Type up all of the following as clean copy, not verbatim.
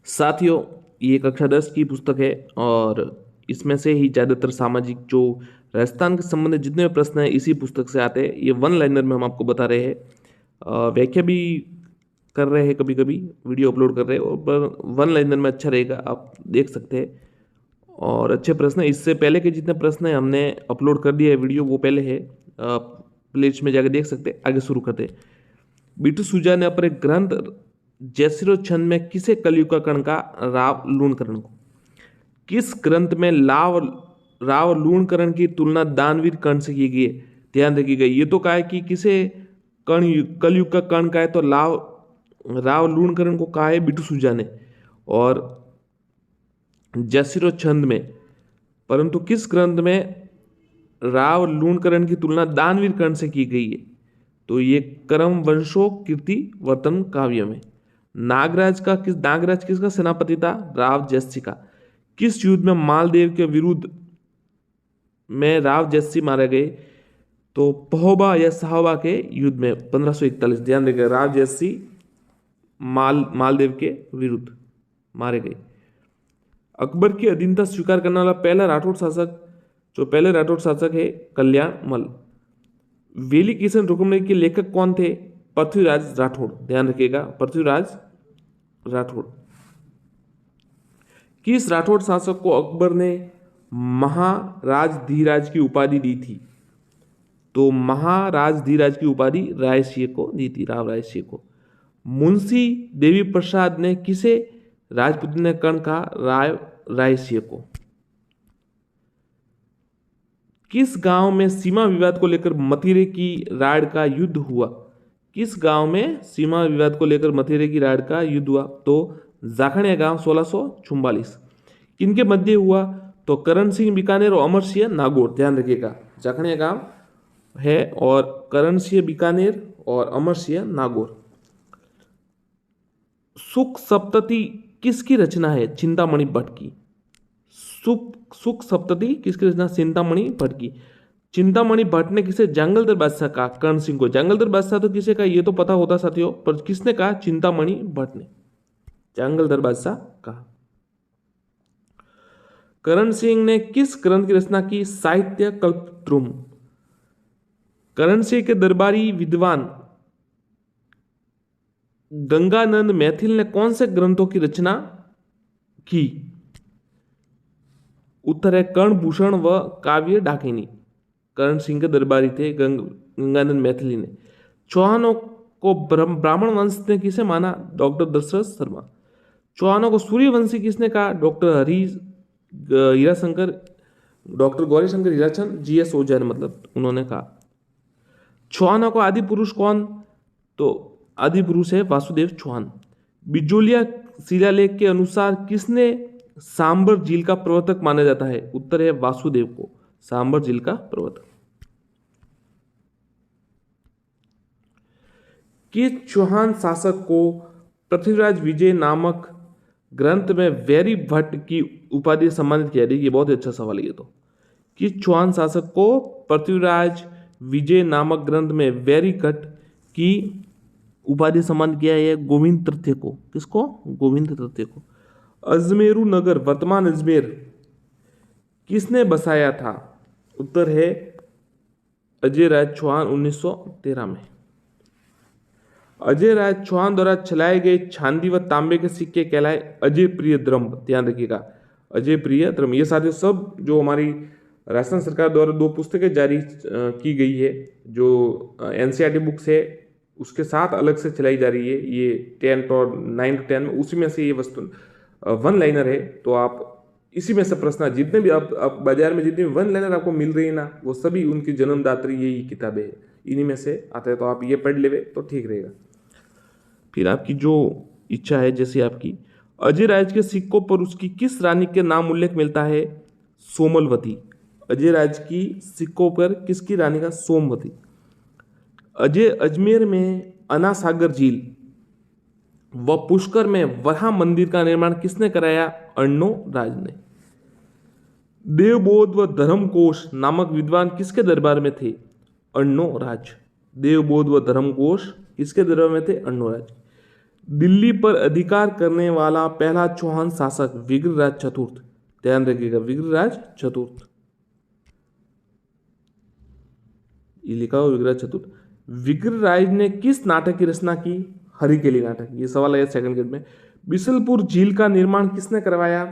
साथियों, ये कक्षा 10 की पुस्तक है और इसमें से ही ज़्यादातर सामाजिक जो राजस्थान के संबंधित जितने भी प्रश्न हैं इसी पुस्तक से आते हैं। ये वन लाइनर में हम आपको बता रहे हैं। व्याख्या भी कर रहे हैं, कभी कभी वीडियो अपलोड कर रहे हैं, और पर वन लाइनर में अच्छा रहेगा, आप देख सकते हैं। और अच्छे प्रश्न हैं। इससे पहले के जितने प्रश्न हैं हमने अपलोड कर दिया है वीडियो, वो पहले है, प्लेलिस्ट में जाकर देख सकते हैं। आगे शुरू करते हैं। बीटू सुजा ने अपने ग्रंथ जैसिरो छंद में किसे कलयुग का कर्ण का राव लूणकरण को? किस ग्रंथ में राव लूणकरण की तुलना दानवीर कर्ण से की गई है? ध्यान रखी गई। ये तो कहा है कि किसे कलयुग का कर्ण का है, तो राव लूणकरण को कहा है बीटू सुजा ने, और जैसिरो छंद में। परंतु किस ग्रंथ में राव लूणकरण की तुलना दानवीर कर्ण से की गई है? तो ये करम वंशो कीर्ति वर्तन काव्य में। नागराज किसका सेनापति था? राव जयसी का। किस युद्ध में मालदेव के विरुद्ध में राव जयसी मारे गए? तो पहोबा या साहोबा के युद्ध में 1541। ध्यान रखिएगा, राव जयसी मालदेव के विरुद्ध मारे गए। अकबर की अधीनता स्वीकार करने वाला पहले राठौड़ शासक है कल्याण मल। वेली किशन रुक्मणी के लेखक कौन थे? पृथ्वीराज राठौड़। ध्यान रखिएगा, पृथ्वीराज राठौड़। किस राठौड़ शासक को अकबर ने महाराजधीराज की उपाधि दी थी? तो महाराजधीराज की उपाधि रायसिंह को दी थी, राव रायसिंह को। मुंशी देवी प्रसाद ने किसे राजपूत ने कर्ण कहा? रायसिंह को। किस गांव में सीमा विवाद को लेकर मथुरे की राड़ का युद्ध हुआ? किस गांव में सीमा विवाद को लेकर मथुरे की राड़ का युद्ध हुआ? तो जाखड़िया गांव 1644। किनके मध्य हुआ? तो करण सिंह बीकानेर और अमर सिंह नागौर। ध्यान रखिएगा, जाखड़िया गांव है और करण सिंह बीकानेर और अमर सिंह नागौर। सुख सप्तति किसकी रचना है? चिंतामणि भट्ट की। सुख सप्तति किसकी रचना? चिंतामणि भट्ट की। चिंतामणि भट्ट ने किसे जंगलदर बादशाह कहा? कर्ण सिंह को। जंगलदर बादशाह तो किसे कहा ये तो पता होता साथियों, पर किसने कहा? चिंतामणि भट्ट ने जंगलदर बादशाह कहा। करण सिंह ने किस ग्रंथ की रचना की? साहित्य कल्पद्रुम। करण सिंह के दरबारी विद्वान गंगानंद मैथिल ने कौन से ग्रंथों की रचना की? उत्तर है कर्णभूषण व काव्य डाकिनी। करण सिंह के दरबारी थे गंगानंद मैथिली ने। चौहानों को ब्राह्मण वंश ने किसे माना? डॉक्टर दशरथ शर्मा। चौहानों को सूर्यवंशी किसने कहा? Doctor Hirashankar, doctor Gaurishankar Hirachand, GS Ojha ने मतलब उन्होंने कहा। चौहानों को आदि पुरुष कौन? तो आदि पुरुष है वासुदेव चौहान। बिजोलिया शिलालेख के अनुसार किसने सांबर झील का प्रवर्तक माना जाता है? उत्तर है वासुदेव को, सांबर झील का प्रवर्तक। किस चौहान शासक को पृथ्वीराज विजय नामक ग्रंथ में वैरी भट्ट की उपाधि सम्मानित किया? ये बहुत अच्छा सवाल है ये तो। किस चौहान शासक को पृथ्वीराज विजय नामक ग्रंथ में वैरी भट्ट की उपाधि सम्मानित किया है? गोविंद तृतीय को। किसको? गोविंद तृतीय को। अजमेरू नगर वर्तमान अजमेर किसने बसाया था? उत्तर है अजय राज चौहान 1913 में। अजय राज चौहान द्वारा चलाए गए चांदी व तांबे के सिक्के कहलाए अजय प्रिय द्रम। ध्यान रखिएगा, अजय प्रिय द्रम। ये सारे सब जो हमारी राजस्थान सरकार द्वारा 2 पुस्तकें जारी की गई है, जो एनसीईआरटी बुक्स है उसके साथ अलग से चलाई जा रही है, ये 10th और 9th 10 में, उसी में से ये वस्तु वन लाइनर है। तो आप इसी में से प्रश्न जितने भी आप बाजार में जितने भी वन लाइनर आपको मिल रही है ना, वो सभी उनकी जन्मदात्री यही किताबें है, इन्हीं में से आता है। तो आप ये पढ़ लेवे तो ठीक रहेगा। फिर आपकी जो इच्छा है, जैसे आपकी अजय राज के सिक्कों पर उसकी किस रानी के नाम उल्लेख मिलता है? सोमलवती। अजय राज की सिक्कों पर किसकी रानी का? सोमवती। अजमेर में अनासागर झील व पुष्कर में वराह मंदिर का निर्माण किसने कराया? अर्णो राज ने। देवबोध व धर्मकोश नामक विद्वान किसके दरबार में थे? अर्णो राज। देवबोध व धर्मकोश किसके दरबार में थे? अर्णो राज। दिल्ली पर अधिकार करने वाला पहला चौहान शासक विग्रहराज चतुर्थ। ध्यान रखिएगा, विग्रहराज चतुर्थ, ये लिखा हुआ विग्रहराज चतुर्थ। विग्रहराज ने किस नाटक की रचना की? हरिकेली नाटक। ये सवाल है सेकंड ग्रेड में। बिशनपुर झील का निर्माण किसने करवाया?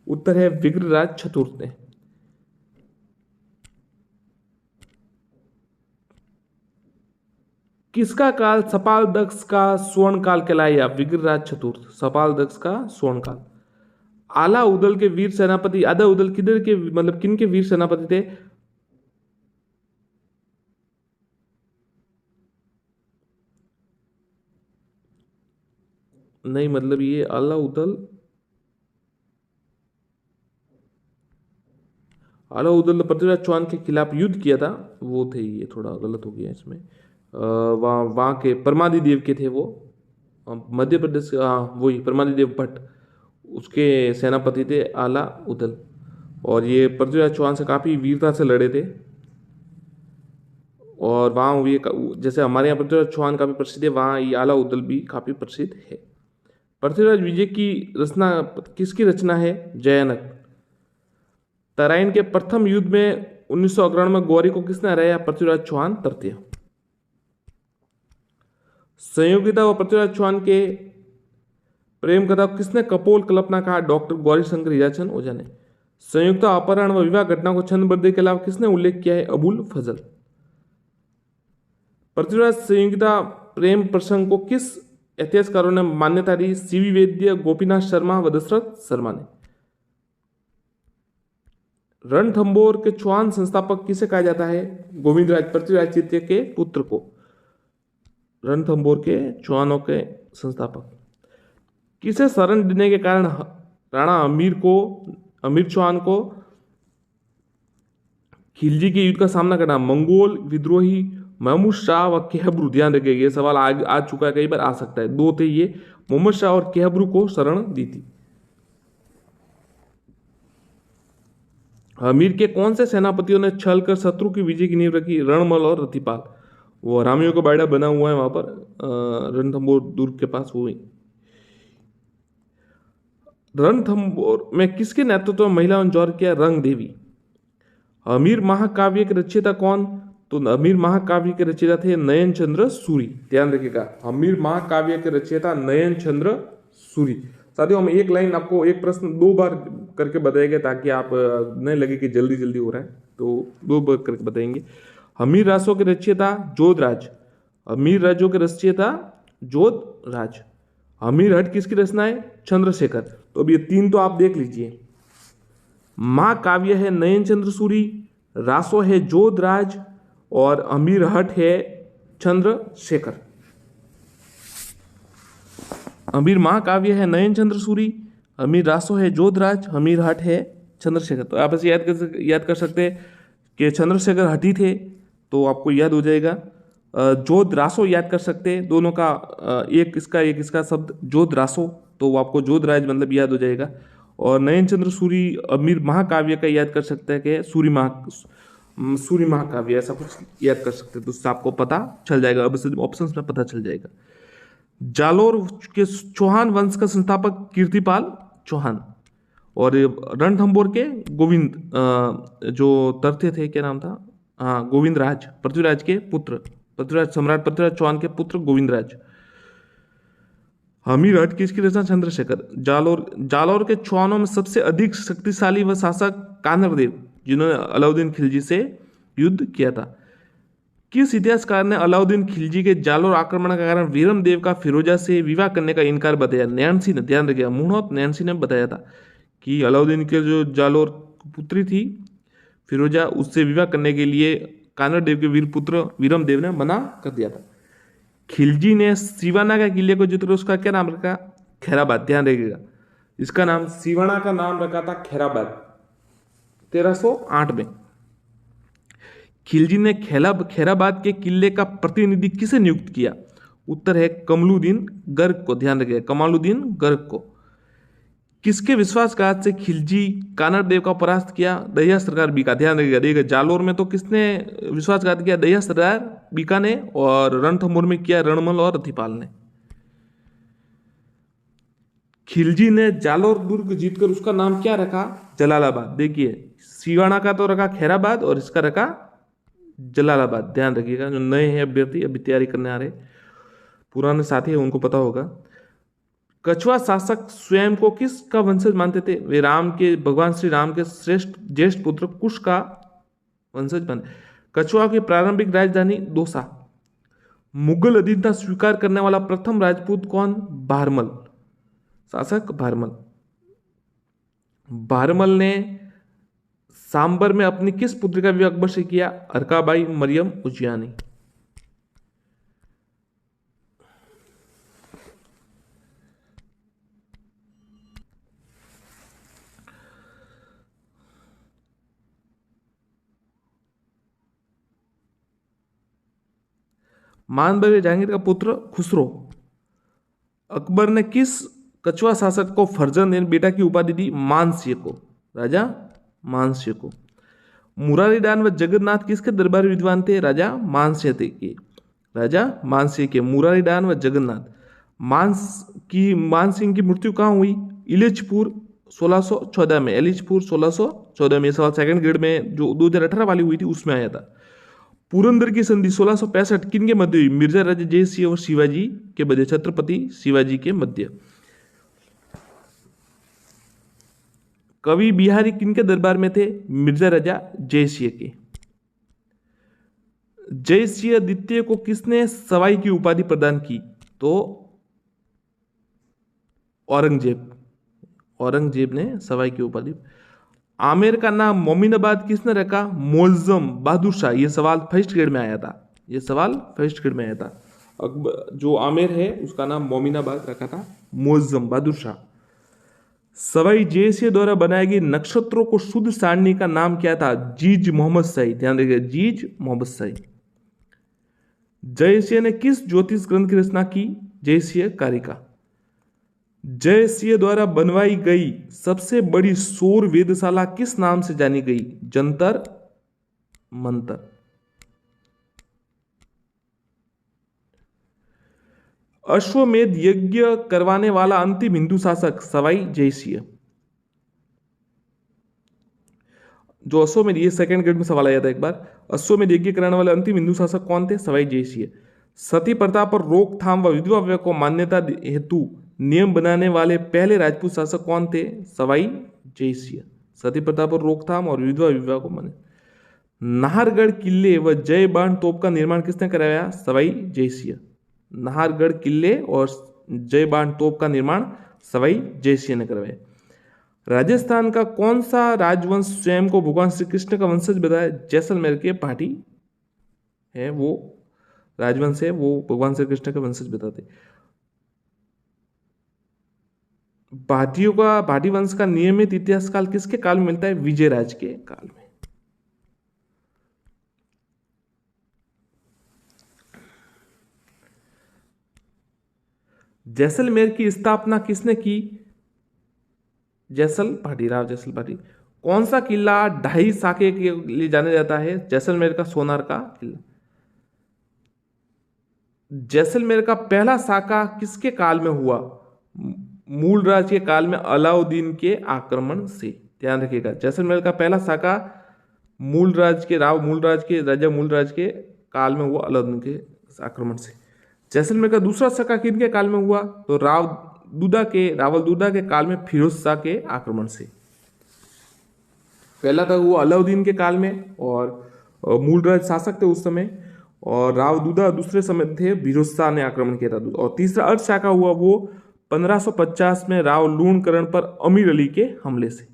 उत्तर है विग्रहराज चतुर्थ ने। किसका काल सपाल दक्ष का स्वर्ण काल कहलाया? विग्रहराज चतुर्थ, सपाल दक्ष का स्वर्ण काल। आला उदल के वीर सेनापति, आधा उदल किधर के, मतलब किन के वीर सेनापति थे? नहीं, मतलब ये आला उदल, आला उदल पृथ्वीराज चौहान के खिलाफ युद्ध किया था, वो थे। ये थोड़ा गलत हो गया इसमें। वहाँ के परमादि देव के थे वो, मध्य प्रदेश, हाँ वही परमादि देव भट्ट, उसके सेनापति थे आला उदल। और ये पृथ्वीराज चौहान से काफ़ी वीरता से लड़े थे। और वहाँ ये जैसे हमारे यहाँ पृथ्वीराज चौहान काफ़ी प्रसिद्ध है, वहाँ ये आला उदल भी काफ़ी प्रसिद्ध है। पृथ्वीराज विजय की रचना किसकी रचना है? जयानक। तराइन के प्रथम युद्ध में 1991 में गौरी को किसने हराया? पृथ्वीराज चौहान तृतीय। संयोगिता व पृथ्वीराज चौहान के प्रेम कथा को किसने कपोल कल्पना कहा? डॉक्टर गौरी शंकर हीराचंद ओझा ने। संयुक्ता अपहरण व विवाह घटना को छंदबद्ध के अलावा किसने उल्लेख किया है? अबुल फजल। पृथ्वीराज संयुक्ता प्रेम प्रसंग को किस इतिहासकारों ने मान्यता दी? सीवी वैद्य, गोपीनाथ शर्मा व दशरथ शर्मा ने। रणथंभौर के चौहान संस्थापक किसे कहा जाता है? गोविंदराज, पृथ्वीराज तृतीय के पुत्र को रणथंभौर के चौहानों के संस्थापक। किसे शरण देने के कारण राणा अमीर चौहान को खिलजी के युद्ध का सामना करना? मंगोल विद्रोही महमूद शाह व केहब्रू। ध्यान रखिएगा, ये सवाल आ चुका है, कई बार आ सकता है। दो थे ये, मोहम्मद शाह और केहब्रू को शरण दी थी। अमीर के कौन से सेनापतियों ने छल कर शत्रु की विजय की नींव रखी? रणमल और रतिपाल। वो रामियों का बाड़ा बना हुआ है वहां पर रणथंभौर दुर्ग के पास, वो ही। रणथंभौर में किसके नेतृत्व में महिलाओं ने जौहर किया? रंग देवी। अमीर महाकाव्य के रचयिता कौन? तो अमीर महाकाव्य के रचयिता थे नयन चंद्र सूरी। ध्यान रखिएगा, अमीर महाकाव्य के रचयिता नयन चंद्र सूरी। साथियों, हम एक लाइन आपको, एक प्रश्न 2 बार करके बताएंगे ताकि आप नहीं लगे कि जल्दी जल्दी हो रहा है, तो 2 बार करके बताएंगे। अमीर रासों के रचयिता जोधराज। अमीर राजों के रचयिता जोधराज। अमीर हट किसकी रचना है? चंद्रशेखर। तो अब ये 3 तो आप देख लीजिए। महाकाव्य है नयन चंद्र सूरी, रासो है जोधराज और अमीर हट है चंद्रशेखर। अमीर महाकाव्य है नयन चंद्र सूरी, अमीर रासो है जोधराज, अमीर हट है चंद्रशेखर। तो आप ऐसे याद कर सकते हैं कि चंद्रशेखर हटी थे, तो आपको याद हो जाएगा। जोध रासो याद कर सकते हैं, दोनों का एक इसका शब्द जोध रासो, तो आपको जोधराज मतलब याद हो जाएगा। और नयन चंद्र सूरी अमीर महाकाव्य का याद कर सकते हैं कि सूरी महाकाव्य, ऐसा कुछ याद कर सकते हैं, तो उससे आपको पता चल जाएगा। अब ऑप्शंस में पता चल जाएगा। जालोर के चौहान वंश का संस्थापक कीर्तिपाल चौहान। और रणथंभौर के गोविंद जो तर्थे थे, क्या नाम था? हाँ, गोविंदराज, पृथ्वीराज के पुत्र, पृथ्वीराज सम्राट पृथ्वीराज चौहान के पुत्र गोविंदराज। अमीर हट किसकी रचना? चंद्रशेखर। जालोर के चौहानों में सबसे अधिक शक्तिशाली व शासक कानरदेव, जिन्होंने अलाउद्दीन खिलजी से युद्ध किया था। किस इतिहासकार ने अलाउद्दीन खिलजी के जालोर आक्रमण के कारण वीरमदेव का फिरोजा से विवाह करने का इनकार बताया? नैन्सी ने। ध्यान रखिएगा, मुहूर्त नैन्सी ने बताया था कि अलाउद्दीन के जो जालोर पुत्री थी फिरोजा, उससे विवाह करने के लिए कानरदेव के वीर पुत्र वीरमदेव ने मना कर दिया था। खिलजी ने सिवाना का किले को जीतकर उसका क्या नाम रखा? खैराबाद। ध्यान रखिएगा, इसका नाम, सिवाना का नाम रखा था खैराबाद 1308 में। खिलजी ने खैराबाद के किले का प्रतिनिधि किसे नियुक्त किया? उत्तर है कमलुद्दीन गर्ग को। ध्यान रखिएगा, कमालुद्दीन गर्ग को। किसके विश्वासघात से खिलजी कानरदेव का परास्त किया? दहिया सरदार बीका। ध्यान रखिएगा, जालोर में तो किसने विश्वासघात किया? दहिया सरदार बीका ने, और रणथंभौर में किया रणमल और रतिपाल ने। खिलजी ने जालोर दुर्ग जीतकर उसका नाम क्या रखा? जलालाबाद। देखिए सिवाना का तो रखा खैराबाद और इसका रखा जलालाबाद। ध्यान रखिएगा, जो नए हैं अभ्यर्थी अभी तैयारी करने आ रहे, पुराने साथी है उनको पता होगा। कछुआ शासक स्वयं को किसका वंशज मानते थे? वे राम के, भगवान श्री राम के श्रेष्ठ ज्येष्ठ पुत्र कुश का वंशज मानते। कछुआ की प्रारंभिक राजधानी दौसा। मुगल अधीनता स्वीकार करने वाला प्रथम राजपूत कौन? भारमल, शासक भारमल। भारमल ने सांबर में अपनी किस पुत्री का विवाह अकबर से किया? अरकाबाई मरियम उजियानी। मानभवी जहांगीर का पुत्र खुसरो। अकबर ने किस कछुआ शासक को फर्जंद यानी बेटा की उपाधि दी? मानसिंह को, राजा मानसिंह को। मुरारीदान व जगन्नाथ किसके दरबारी विद्वान थे? राजा मानसिंह के, राजा मानसिंह के। मुरारीदान व जगन्नाथ। मानसिंह की मृत्यु कहाँ हुई? इलिचपुर 1614 में। इलिचपुर 1614 में। सवाल सेकंड ग्रेड में जो 2018 वाली हुई थी उसमें आया था। पुरंदर की संधि 1665 किन के मध्य हुई? मिर्जा राजा जय सिंह और शिवाजी के मध्य, छत्रपति शिवाजी के मध्य। कवि बिहारी किन के दरबार में थे? मिर्जा राजा जय सिंह के। जय सिंह द्वितीय को किसने सवाई की उपाधि प्रदान की? तो औरंगजेब, औरंगजेब ने सवाई की उपाधि। आमेर का नाम मोमिनाबाद किसने रखा? मोअज्जम बहादुर शाह। यह सवाल फर्स्ट ग्रेड में आया था, यह सवाल फर्स्ट ग्रेड में आया था। अकबर जो आमेर है उसका नाम मोमिनाबाद रखा था मोअज्जम बहादुर शाह। सवाई जय सिंह द्वारा बनाई गई नक्षत्रों को शुद्ध सारणी का नाम क्या था? जीज मोहम्मद शाही। ध्यान रखिए, जीज मोहम्मद शाही। जय सिंह ने किस ज्योतिष ग्रंथ की रचना की? जय सिंह कारिका। जय सिंह द्वारा बनवाई गई सबसे बड़ी सौर वेधशाला किस नाम से जानी गई? जंतर मंतर। अश्वमेध यज्ञ करवाने वाला अंतिम हिंदू शासक? सवाई जय सिंह। जो अश्वमेध, ये सेकंड ग्रेड में सवाल आया था एक बार। अश्वमेध यज्ञ कराने वाले अंतिम हिंदू शासक कौन थे? सवाई जय सिंह। सती प्रथा पर रोकथाम व विधवा विवाह को मान्यता हेतु नियम बनाने वाले पहले राजपूत शासक कौन थे? सवाई जय सिंह। सती प्रथा पर रोकथाम और विधवा विवाह को मान्यता। नाहरगढ़ किले व जय बाण तोप का निर्माण किसने कराया? सवाई जय सिंह। नाहरगढ़ किले और जय बाण तोप का निर्माण सवाई जय सिंह ने करवाया। राजस्थान का कौन सा राजवंश स्वयं को भगवान श्री कृष्ण का वंशज बताया? जैसलमेर के भाटी है वो राजवंश है, वो भगवान श्री कृष्ण का वंशज बताते। भाटियों का, भाटी वंश का नियमित इतिहास काल किसके काल में मिलता है? विजयराज के काल में। जैसलमेर की स्थापना किसने की? जैसल भाटी, राव जैसल भाटी। कौन सा किला 2.5 साके के लिए जाना जाता है? जैसलमेर का सोनार का किला। जैसलमेर का पहला साका किसके काल में हुआ? मूलराज के काल में, अलाउद्दीन के आक्रमण से। ध्यान रखिएगा, जैसलमेर का पहला साका मूलराज के, मूलराज के राजा मूलराज के काल में हुआ, अलाउद्दीन के आक्रमण से। जैसलमेर का दूसरा साका किनके काल में हुआ? तो रावल दूदा के काल में, फिरोज शाह के आक्रमण से। पहला था हुआ अलाउद्दीन के काल में और मूलराज शासक थे उस समय, और राव दूदा दूसरे समय थे, फिरोज शाह ने आक्रमण किया था। और तीसरा अर्ध शाखा हुआ वो 1550 में राव लूणकरण पर अमीर अली के हमले से।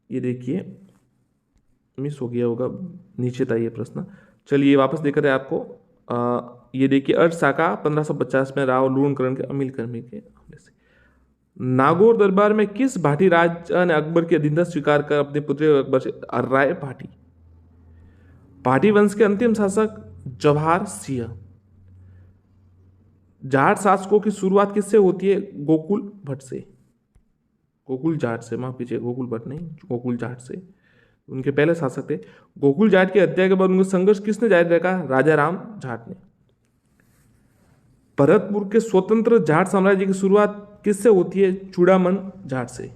ये देखिए मिस हो गया होगा, नीचे था ये प्रश्न। चलिए वापस देकर है आपको। ये देखिए अर्ध शाखा 1550 में राव लूणकरण के अमीर कर्मी के हमले से। नागौर दरबार में किस भाटी राजा ने अकबर की अधीनता स्वीकार कर अपने पुत्र अकबर से? अर्राय भाटी। भाटी वंश के अंतिम शासक जवाहर सिंह। जाट शासकों की शुरुआत किससे होती है? गोकुल भट्ट से, गोकुल जाट से, माफ कीजिए गोकुल भट्ट नहीं, गोकुल जाट से। उनके पहले शासक थे। गोकुल जाट की हत्या के बाद उनका संघर्ष किसने जारी रखा? राजा राम जाट ने। भरतपुर के स्वतंत्र जाट साम्राज्य की शुरुआत किससे होती है? चूड़ामन जाट से।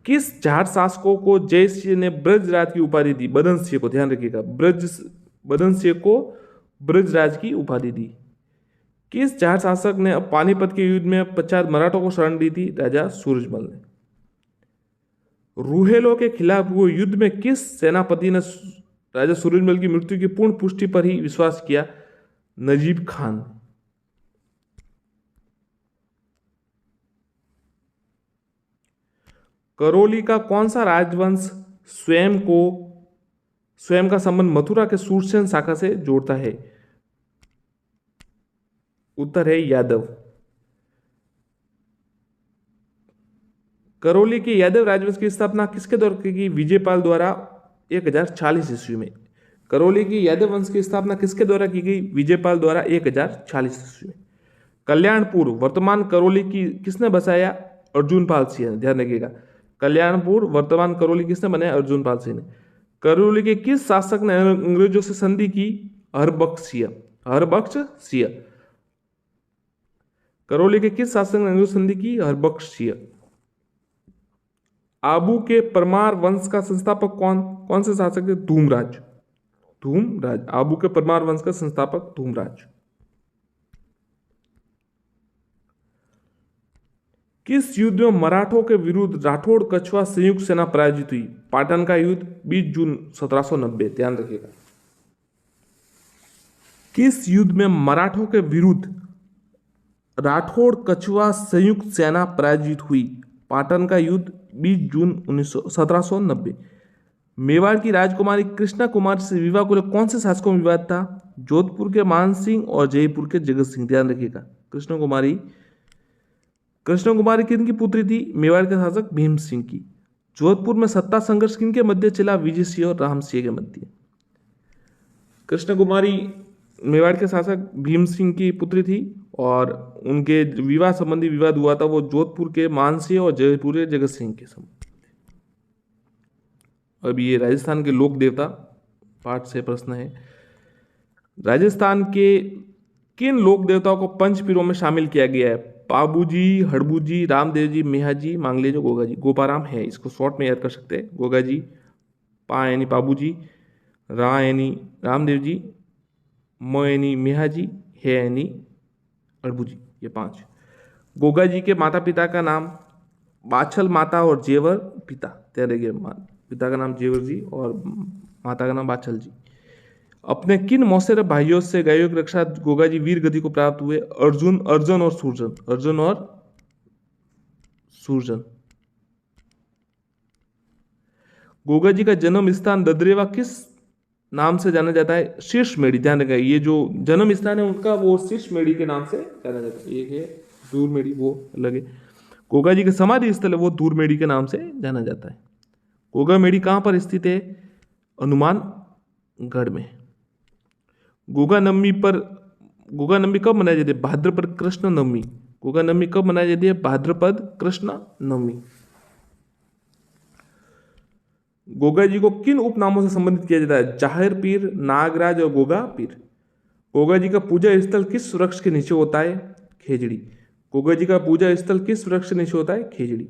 किस जाट शासकों को जयसिंह ने ब्रजराज की उपाधि दी? बदनसिंह को, ध्यान रखिएगा, बदनसिंह को ब्रजराज की उपाधि दी। किस जाट शासक ने पानीपत के युद्ध में पश्चात मराठों को शरण दी थी? राजा सूरजमल ने। रूहेलों के खिलाफ हुए युद्ध में किस सेनापति ने राजा सूरजमल की मृत्यु की पूर्ण पुष्टि पर ही विश्वास किया? नजीब खान। करौली का कौन सा राजवंश स्वयं का संबंध मथुरा के सूरसेन शाखा से जोड़ता है? उत्तर है यादव। करौली के यादव राजवंश की स्थापना किसके द्वारा की गई? विजयपाल द्वारा 1046 ईस्वी में। करौली की यादव वंश की स्थापना किसके द्वारा की गई? विजयपाल द्वारा 1046 ईस्वी में। कल्याणपुर वर्तमान करौली की किसने बसाया? अर्जुनपाल सिंह ने, ध्यान रखिएगा। कल्याणपुर वर्तमान करौली किसने बनाया? अर्जुनपाल सिंह ने। करौली के किस शासक ने अंग्रेजों से संधि की? हरबख्श सिंह। करौली के किस शासक ने अंग्रेजों से संधि की? हरबख्श सिंह। आबू के परमार वंश का संस्थापक कौन से शासक थे? धूमराज। आबू के परमार वंश का संस्थापक धूमराज। किस युद्ध में मराठों के विरुद्ध राठौड़ कछवा संयुक्त सेना पराजित हुई? पाटन का युद्ध 20 जून 1790, ध्यान रखिएगा। किस युद्ध में मराठों के विरुद्ध राठौड़ कछवा संयुक्त सेना पराजित हुई? पाटन का युद्ध 20 जून 1790। मेवाड़ की राजकुमारी कृष्णा कुमारी से विवाह को लेकर कौन से शासकों में विवाद था? जोधपुर के मान सिंह और जयपुर के जगत सिंह, ध्यान रखिएगा। कृष्ण कुमारी किनकी पुत्री थी? मेवाड़ के शासक भीम सिंह की। जोधपुर में सत्ता संघर्ष किनके मध्य चला? विजय सिंह और राम सिंह के मध्य। कृष्ण कुमारी मेवाड़ के शासक भीम सिंह की पुत्री थी और उनके विवाह संबंधी विवाद हुआ था वो जोधपुर के मान सिंह और जयपुर के जगत सिंह के संबंध। अब ये राजस्थान के लोक देवता पाठ से प्रश्न है। राजस्थान के किन लोक देवताओं को पंच पीरों में शामिल किया गया है? पाबूजी, हड़बूजी, रामदेव जी, मेहाजी, मांगलेजो, गोगाजी। गोपाराम है, इसको शॉर्ट में याद कर सकते हैं। गोगाजी, पा यानी पाबूजी, रा यानी रामदेव जी, म यानी मेहाजी, है यानी हड़बूजी। ये 5। गोगाजी के माता पिता का नाम बाछल माता और जेवर पिता, तेरे पिता का नाम जेवर जी और माता का नाम बाछल जी। अपने किन मौसेरे भाइयों से गायों की रक्षा गोगाजी वीर गति को प्राप्त हुए? अर्जुन और सूरजन। गोगाजी का जन्म स्थान ददरेवा किस नाम से जाना जाता है? शीर्षमेड़ी, ध्यान रखिएगा। ये जो जन्म स्थान है उनका वो शीर्षमेड़ी के नाम से जाना जाता है। एक है दूरमेड़ी, वो अलग है। गोगाजी का समाधि स्थल है वो दूरमेड़ी के नाम से जाना जाता है। गोगामेड़ी कहाँ पर स्थित है? हनुमानगढ़ में। गोगा नवमी कब मनाई जाती है? भाद्रपद कृष्ण नवमी। गोगा नवमी कब मनाई जाती है? भाद्रपद कृष्ण नवमी। गोगा जी को किन उपनामों से संबंधित किया जाता है? जाहिर पीर, नागराज और गोगा पीर। गोगा जी का पूजा स्थल किस वृक्ष के नीचे होता है? खेजड़ी। गोगा जी का पूजा स्थल किस वृक्ष के नीचे होता है? खेजड़ी।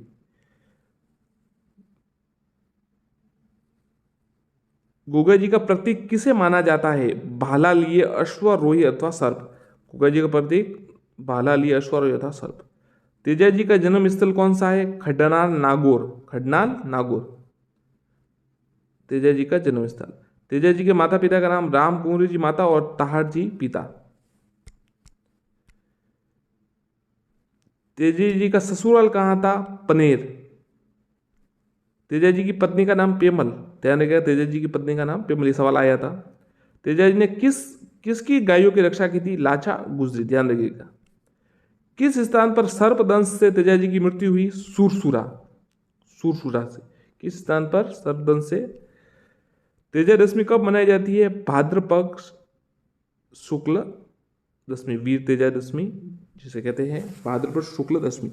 गोगा जी का प्रतीक किसे माना जाता है? भाला लिए अश्वारोही अथवा सर्प। गोगा जी का प्रतीक भाला लिए अश्वारोही अथवा सर्प। तेजा जी का जन्म स्थल कौन सा है? खडनाल नागौर। तेजा जी का जन्म स्थल। तेजा जी के माता पिता का नाम राम कुंवरी जी माता और ताहर जी पिता। तेजा जी का ससुराल कहाँ था? पनेर। तेजा जी की पत्नी का नाम पेमल, ध्यान रखिएगा। तेजा जी की पत्नी का नाम पेमल, ये सवाल आया था। तेजा जी ने किसकी गायों की रक्षा की थी? लाछा गुजरी, ध्यान रखिएगा। किस स्थान पर सर्पदंश से तेजा जी की मृत्यु हुई? सुरसुरा से। किस स्थान पर सर्पदंश से? तेजा दशमी कब मनाई जाती है? भाद्रपद शुक्ल दशमी, वीर तेजा दशमी जिसे कहते हैं, भाद्रपद शुक्ल दशमी।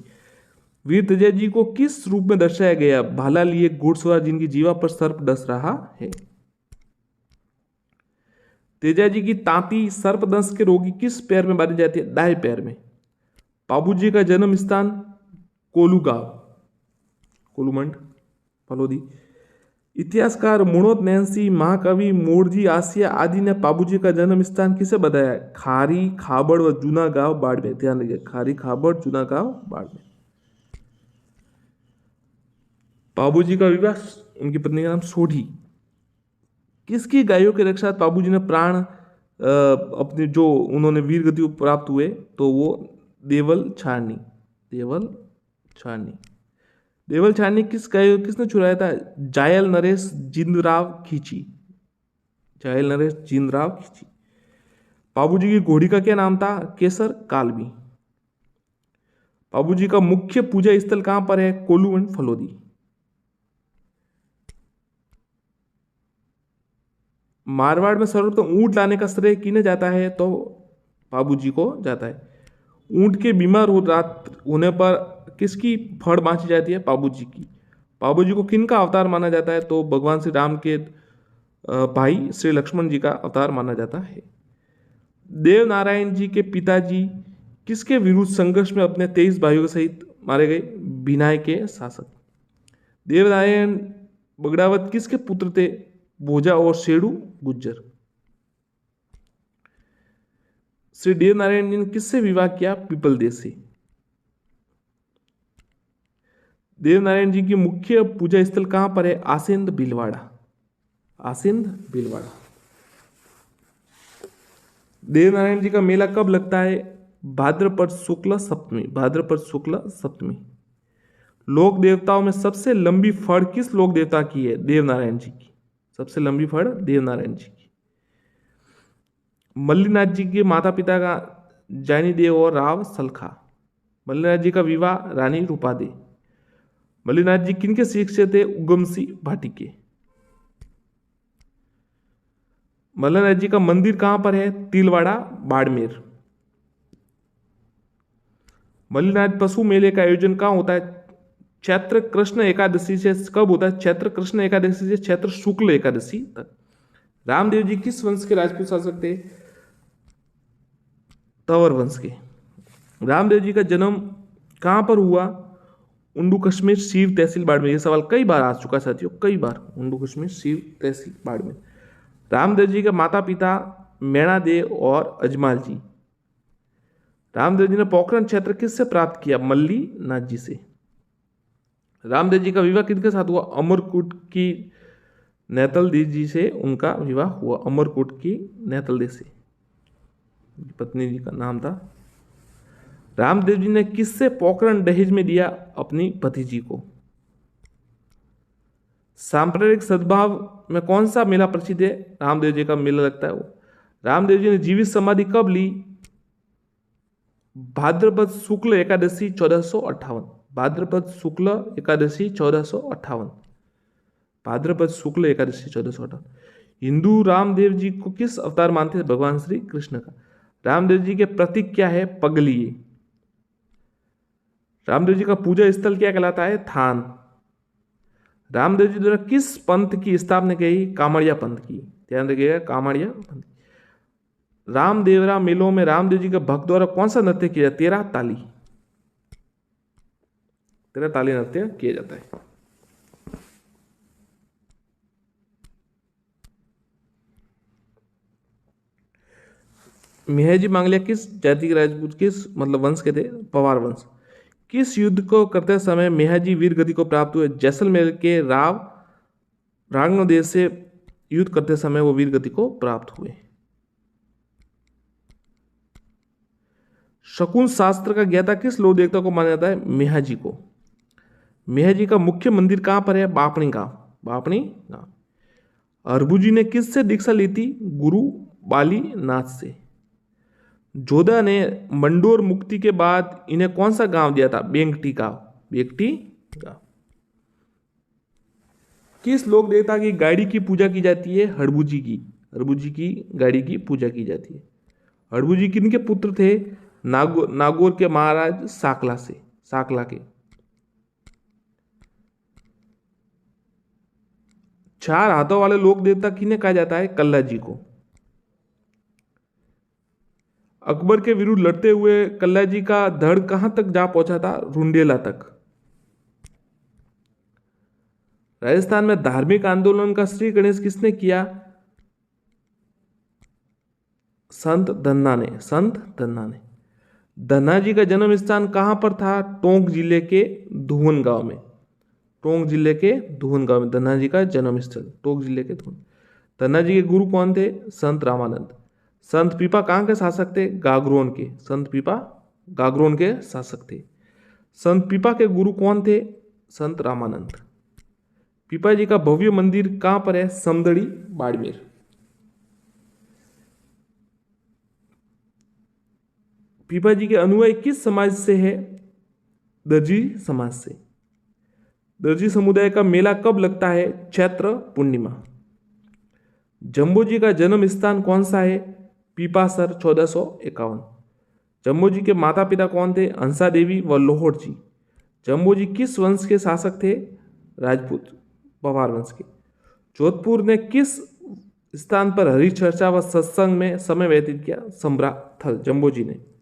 वीर तेजा जी को किस रूप में दर्शाया गया? भाला लिए घुड़सवार जिनकी जीवा पर सर्प डस रहा है। तेजाजी की तांती सर्पदंश के रोगी किस पैर में बांधी जाती है? दाएं पैर में। बाबूजी का जन्म स्थान कोलूगांव, कोलूमंड, फलोदी। इतिहासकार मुणोत नैन्सी, महाकवि मोरजी आसिया आदि ने बाबूजी का जन्म स्थान किसे बताया है? खारी, खाबड़ व जूना गांव, बाड़मेर। ध्यान रखिए, खारी, खाबड़, जूना गांव, बाड़मेर। बाबूजी का विवाह उनकी पत्नी का नाम सोढ़ी। किसकी गायों की रक्षा बाबूजी ने प्राण अपने जो उन्होंने वीर गति प्राप्त हुए तो वो देवल छाड़नी, देवल छाड़नी। देवल छाड़नी किसने छुड़ाया था? जायल नरेश जिंदराव खींची, जायल नरेश जिंदराव खींची। बाबूजी की घोड़ी का क्या नाम था? केसर कालबी। बाबूजी का मुख्य पूजा स्थल कहां पर है? कोल्लू एंड फलोदी। मारवाड़ में सर्वप्रथम ऊंट लाने का श्रेय किन्हें जाता है? तो बाबूजी को जाता है। ऊंट के बीमार रात होने पर किसकी फड़ बांची जाती है? बाबूजी की। बाबूजी को किन का अवतार माना जाता है? तो भगवान श्री राम के भाई श्री लक्ष्मण जी का अवतार माना जाता है। देव नारायण जी के पिताजी किसके विरुद्ध संघर्ष में अपने 23 भाइयों के सहित मारे गए? बिनाय के शासक। देवनारायण बगड़ावत किसके पुत्र थे? भोजा और शेड़ू गुज्जर। श्री देवनारायण जी ने किससे विवाह किया? पीपल देव से। देवनारायण जी की मुख्य पूजा स्थल कहां पर है? आसिंद भीलवाड़ा, आसिंद भीलवाड़ा। देवनारायण जी का मेला कब लगता है? भाद्रपद शुक्ल सप्तमी, भाद्रपद शुक्ल सप्तमी। लोक देवताओं में सबसे लंबी फड़ किस लोक देवता की है? देवनारायण जी की। सबसे लंबी फड़ देवनारायण जी की। मल्लीनाथ जी के माता पिता का जानी देव और राव सलखा। मल्लीनाथ जी का विवाह रानी रूपादे। मल्लीनाथ जी किनके शिष्य थे? उगम सिंह भाटी के। मल्लीनाथ जी का मंदिर कहां पर है? तिलवाड़ा, बाड़मेर। मल्लीनाथ पशु मेले का आयोजन कहां होता है? चैत्र कृष्ण एकादशी से कब होता है? चैत्र कृष्ण एकादशी से चैत्र शुक्ल एकादशी तक। रामदेव जी किस वंश के राजपूत शासक थे? तंवर वंश के। रामदेव जी का जन्म कहां पर हुआ? उंडू कश्मीर सीव तहसील बाड़मेर। यह सवाल कई बार आ चुका है साथियों, कई बार। उंडू कश्मीर सीव तहसील बाड़मेर। रामदेव जी के माता पिता मैणादेव और अजमाल जी। रामदेव जी ने पोखरण क्षेत्र किससे प्राप्त किया? मल्ली नाथ जी से। रामदेव जी का विवाह किसके साथ हुआ? अमरकूट की नेतल दी जी से उनका विवाह हुआ। अमरकूट की नेतल दी से पत्नी जी का नाम था। रामदेव जी ने किससे पोखरण दहेज में दिया? अपनी भतीजी को। सांप्रदायिक सद्भाव में कौन सा मेला प्रसिद्ध है? रामदेव जी का मेला लगता है वो। रामदेव जी ने जीवित समाधि कब ली? भाद्रपद शुक्ल एकादशी 1458। भाद्रपद शुक्ल एकादशी 1458। भाद्रपद शुक्ल एकादशी 1458। हिंदू रामदेव जी को किस अवतार मानते हैं? भगवान श्री कृष्ण का। रामदेव जी के प्रतीक क्या है? पगलिए। रामदेव जी का पूजा स्थल क्या कहलाता है? थान। रामदेव जी द्वारा किस पंथ की स्थापना की? कामड़िया पंथ की। ध्यान रखिएगा, कामड़िया पंथ। रामदेवरा मेलों में रामदेव जी के भक्त द्वारा कौन सा नृत्य किया जाता है? तेरह ताली, तेरह ताली नृत्य किया जाता है। मेहजी मांगलिया किस जाति के राजपूत, किस वंश के थे? पवार वंश। किस युद्ध को करते समय मेहजी वीर गति को प्राप्त हुए? जैसलमेर के रांगदेव से युद्ध करते समय वो वीर गति को प्राप्त हुए। शकुन शास्त्र का ज्ञाता किस लोक देवता को माना जाता है? मेहजी को। मेहजी का मुख्य मंदिर कहां पर है? बापणी गांव, बापणी गांव। अरबू जी ने किससे दीक्षा ली थी? गुरु बाली नाथ से। जोधा ने मंडोर मुक्ति के बाद इन्हें कौन सा गांव दिया था? बेंगटी गांव, बेंगटी गांव। किस लोक देवता की गाड़ी की पूजा की जाती है? हड़बूजी की। हड़बूजी की गाड़ी की पूजा की जाती है। हड़बूजी किनके पुत्र थे? नागौर के महाराज साकला से, साकला के। चार हाथों वाले लोक देवता किन्हें कहा जाता है? कल्ला जी को। अकबर के विरुद्ध लड़ते हुए कल्ला जी का धड़ कहां तक जा पहुंचा था? रुंडेला तक। राजस्थान में धार्मिक आंदोलन का श्री गणेश किसने किया? संत धन्ना ने। संत धन्ना ने। धन्ना जी का जन्म स्थान कहां पर था? टोंक जिले के धुवन गांव में। टोंक जिले के धुवन गांव में धन्ना जी का जन्म स्थल, टोंक जिले के धुवन। धन्ना जी के गुरु कौन थे? संत रामानंद। संत पीपा कहाँ के शासक थे? गागरोन के। संत पीपा गागरोन के शासक थे। संत पीपा के गुरु कौन थे? संत रामानंद। पीपा जी का भव्य मंदिर कहां पर है? समदड़ी, बाड़मेर। पीपा जी के अनुयायी किस समाज से है? दर्जी समाज से। दर्जी समुदाय का मेला कब लगता है? चैत्र पूर्णिमा। जम्बो जी का जन्म स्थान कौन सा है? पीपासर, 1451। जम्बो जी के माता पिता कौन थे? हंसा देवी व लोहड़ जी। जम्बो जी किस वंश के शासक थे? राजपूत, पवार वंश के। जोधपुर ने किस स्थान पर हरि चर्चा व सत्संग में समय व्यतीत किया? संभ्राथल, जम्बो जी ने।